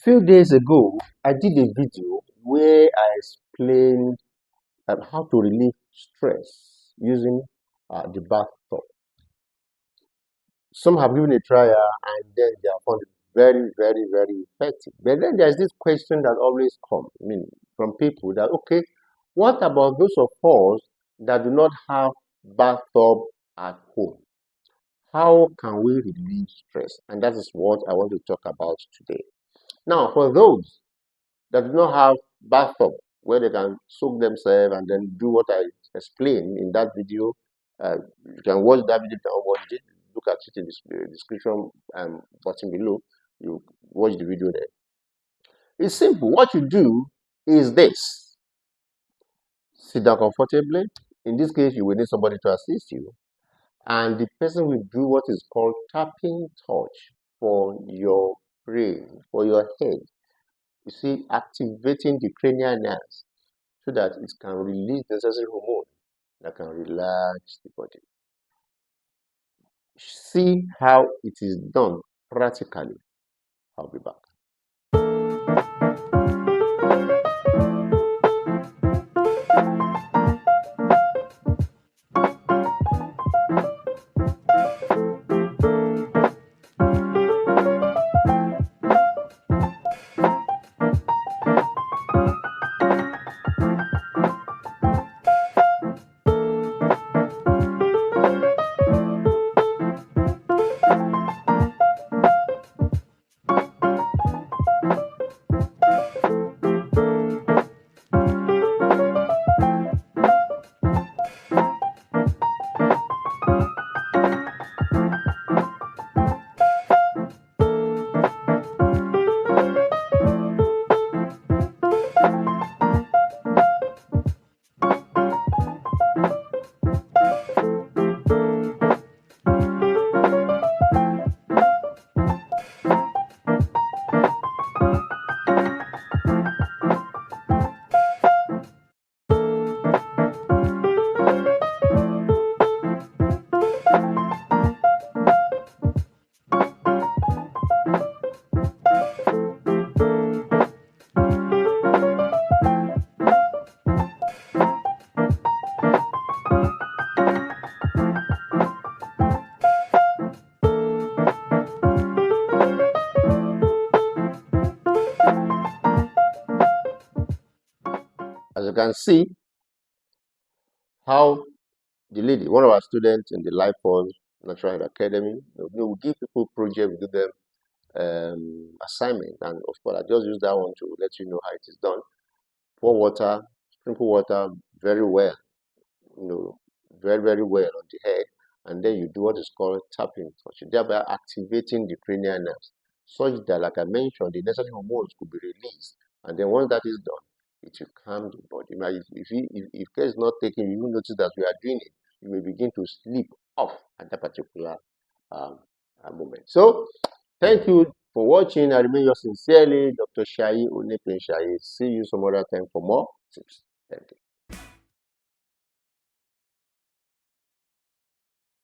Few days ago, I did a video where I explained how to relieve stress using the bathtub. Some have given a trial and then they have found it very, very, very effective. But then there's this question that always comes, from people that, okay, what about those of us that do not have bathtub at home? How can we relieve stress? And that is what I want to talk about today. Now, for those that do not have bathtub where they can soak themselves and then do what I explained in that video. You can watch that video if you haven't watched it. Look at it in the description button below. You watch the video there. It's simple. What you do is this. Sit down comfortably. In this case, you will need somebody to assist you. And the person will do what is called tapping touch for your brain, for your head. You see, activating the cranial nerves so that it can release the necessary hormone that can relax the body. See how it is done practically. I'll be back. As you can see, how the lady, one of our students in the Life Force Natural Health Academy, we give people project, we give them assignment, and of course, I just use that one to let you know how it is done. Pour water, sprinkle water very well, very, very well on the head, and then you do what is called tapping touch, thereby activating the cranial nerves, such that, like I mentioned, the necessary hormones could be released, and then once that is done, it will calm the body. Now, if care is not taken, you will notice that we are doing it. You may begin to sleep off at that particular moment. So, thank you for watching. I remain yours sincerely, Dr. Onipinsaiye-Davies. See you some other time for more tips. Thank you.